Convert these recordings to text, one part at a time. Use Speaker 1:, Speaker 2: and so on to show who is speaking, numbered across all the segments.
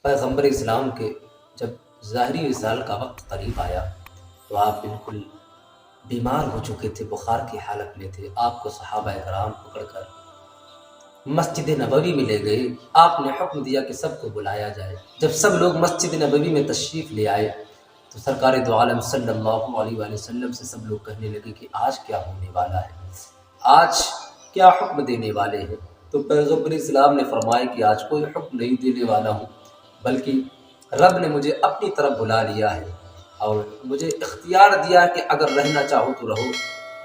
Speaker 1: पैगम्बर इस्लाम के जब ज़ाहरी विसाल का वक्त करीब आया तो आप बिल्कुल बीमार हो चुके थे, बुखार की हालत में थे। आपको सहाबा कराम पकड़कर मस्जिद नबवी में ले गए। आपने हुक्म दिया कि सबको बुलाया जाए। जब सब लोग मस्जिद नबवी में तशरीफ़ ले आए तो सरकार दो आलम सल्लल्लाहु अलैहि वसल्लम से सब लोग कहने लगे कि आज क्या होने वाला है, आज क्या हुक्म देने वाले हैं। तो पैगम्बर इस्लाम ने फरमाया कि आज कोई हुक्म नहीं देने वाला हूँ, बल्कि रब ने मुझे अपनी तरफ बुला लिया है और मुझे इख्तियार दिया है कि अगर रहना चाहो तो रहो,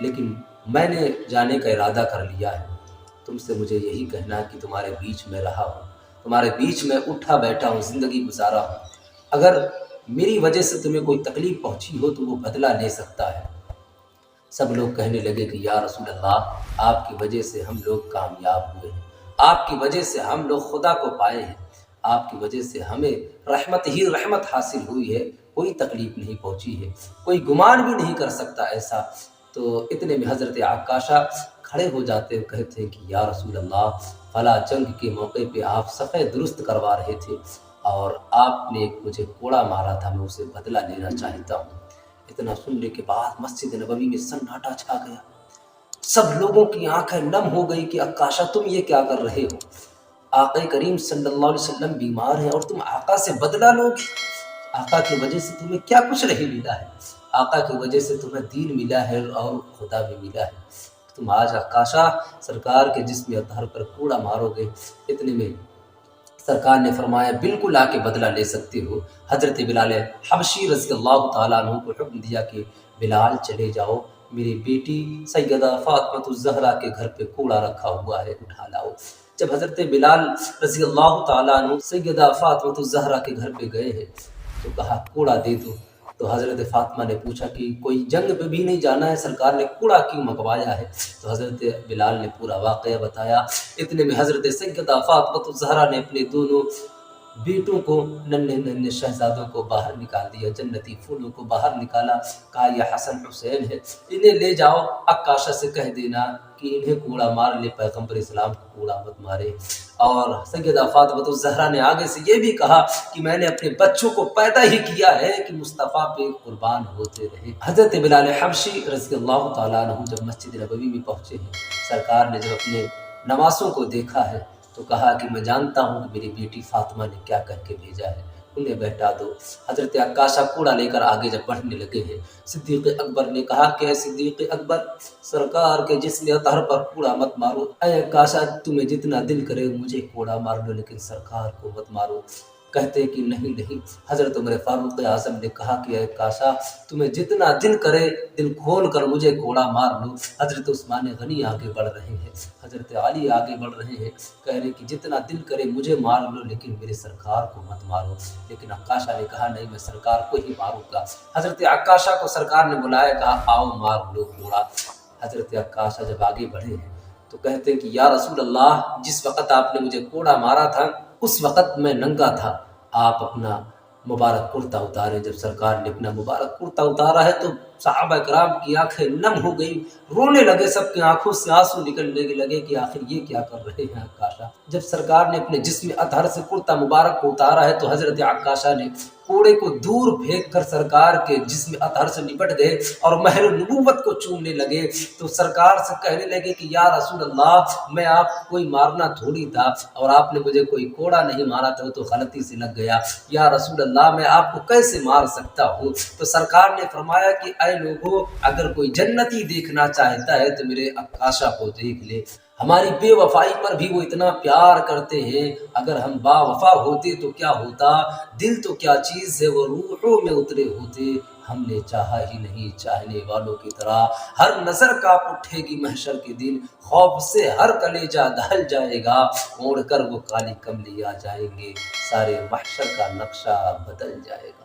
Speaker 1: लेकिन मैंने जाने का इरादा कर लिया है। तुमसे मुझे यही कहना है कि तुम्हारे बीच में रहा हूँ, तुम्हारे बीच में उठा बैठा हूँ, ज़िंदगी गुजारा हूँ। अगर मेरी वजह से तुम्हें कोई तकलीफ़ पहुँची हो तो वो बदला ले सकता है। सब लोग कहने लगे कि या रसूल अल्लाह, आपकी वजह से हम लोग कामयाब हुए हैं, आपकी वजह से हम लोग खुदा को पाए हैं, आपकी वजह से हमें रहमत ही रहमत हासिल हुई है, कोई तकलीफ़ नहीं पहुंची है, कोई गुमान भी नहीं कर सकता ऐसा। तो इतने में हज़रत आकाशा खड़े हो जाते हैं, कहते हैं कि या रसूल अल्लाह, फला जंग के मौके पे आप सफ़े दुरुस्त करवा रहे थे और आपने मुझे कोड़ा मारा था, मैं उसे बदला लेना चाहता हूँ। इतना सुनने के बाद मस्जिद नबवी में सन्नाटा छा गया। सब लोगों की आंखें नम हो गई कि आकाशा तुम ये क्या कर रहे हो, आका करीम सल्लल्लाहु अलैहि वसल्लम बीमार हैं और तुम आका से बदला लोगे। आका की वजह से तुम्हें क्या कुछ नहीं मिला है, आका की वजह से तुम्हें दीन मिला है और खुदा भी मिला है, तुम आज आकाशा सरकार के जिस्म अतहर पर कूड़ा मारोगे। इतने में सरकार ने फरमाया बिल्कुल आके बदला ले सकते हो। हज़रत बिलाल हबशी रज़ी अल्लाह तआला अन्हु को हुक्म दिया कि बिलाल चले जाओ, मेरी बेटी सैयदा फ़ातिमा ज़हरा के घर पे कूड़ा रखा हुआ है, उठा लाओ। जब हज़रत बिलाल रज़ी अल्लाह तआला अन्हु सैयदा फ़ातिमा ज़हरा के घर पे गए हैं तो कहा कूड़ा दे दो। तो हज़रत फ़ातिमा ने पूछा कि कोई जंग पे भी नहीं जाना है, सरकार ने कूड़ा क्यों मंगवाया है। तो हज़रत बिलाल ने पूरा वाक़या बताया। इतने में हज़रत सैयदा फ़ातिमा ज़हरा ने अपने दोनों बेटों को, नन्हे नन्हे शहजादों को बाहर निकाल दिया, जन्नती फूलों को बाहर निकाला। कहा यह हसन हुसैन है, इन्हें ले जाओ, अक्काशा से कह देना कि इन्हें कूड़ा मार ले, पैगम्बर इस्लाम को कूड़ा मत मारे। और सैयदा फ़ातिमा ज़हरा ने आगे से ये भी कहा कि मैंने अपने बच्चों को पैदा ही किया है कि मुस्तफ़ा पे कुर्बान होते रहे। हज़रत बिलाल हबशी रज़ी अल्लाह तआला अन्हु जब मस्जिद नबवी में पहुँचे हैं, सरकार ने जब अपने नवासों को देखा है तो कहा कि मैं जानता हूँ कि मेरी बेटी फ़ातिमा ने क्या करके भेजा है, उन्हें बैठा दो। हज़रत अक्काशा कूड़ा लेकर आगे जब बढ़ने लगे हैं, सिद्दीक़ अकबर ने कहा कि सिद्दीक़ अकबर, सरकार के जिस्म अतहर पर कूड़ा मत मारो। ऐ अक्काशा, तुम्हें जितना दिल करे मुझे कूड़ा मार लो, लेकिन सरकार को मत मारो। कहते कि नहीं नहीं। हज़रत उमर फ़ारूक आज़म ने कहा कि अक्काशा, तुम्हें जितना दिल करे दिल खोल कर मुझे कोड़ा मार लो। हज़रत उस्मान गनी आगे बढ़ रहे हैं, हज़रत अली आगे बढ़ रहे हैं, कह रहे कि जितना दिल करे मुझे मार लो, लेकिन मेरे सरकार को मत मारो। लेकिन अक्काशा ने कहा नहीं, मैं सरकार को ही मारूंगा। हज़रत अक्काशा को सरकार ने बुलाया, कहा आओ मार लो कोड़ा। हज़रत अक्काशा जब आगे बढ़े हैं तो कहते हैं कि या रसूल अल्लाह, जिस वक़्त आपने मुझे कोड़ा मारा था उस वक़्त मैं नंगा था, आप अपना मुबारक कुर्ता उतारे। जब सरकार ने अपना मुबारक कुर्ता उतारा है तो सहाबा कराम की आंखें नम हो गई, रोने लगे, सबकी आंखों से आंसू निकलने लगे कि आखिर ये क्या कर रहे हैं अक्काशा। जब सरकार ने अपने जिस्म अतहर से कुर्ता मुबारक को उतारा है तो हज़रत अक्काशा ने कूड़े को दूर फेंक कर सरकार के जिस्म अतहर से निपट गए और महर नबूवत को चूमने लगे। तो सरकार से कहने लगे कि या रसूल अल्लाह, मैं आपको कोई मारना थोड़ी था और आपने मुझे कोई कोड़ा नहीं मारा था, तो गलती से लग गया। या रसूल अल्लाह, मैं आपको कैसे मार सकता हूँ। तो सरकार ने फरमाया कि ऐ लोगों, अगर कोई जन्नती देखना चाहता है तो मेरे अक्काशा को देख ले, हमारी बेवफाई पर भी वो इतना प्यार करते हैं। अगर हम बावफा होते तो क्या होता, दिल तो क्या चीज़ है वो रूहों में उतरे होते। हमने चाहा ही नहीं, चाहने वालों की तरह हर नज़र कांप उठेगी महशर के दिन, खौफ से हर कलेजा दहल जाएगा, ओढ़ कर वो काली कमली आ जाएंगे, सारे महशर का नक्शा बदल जाएगा।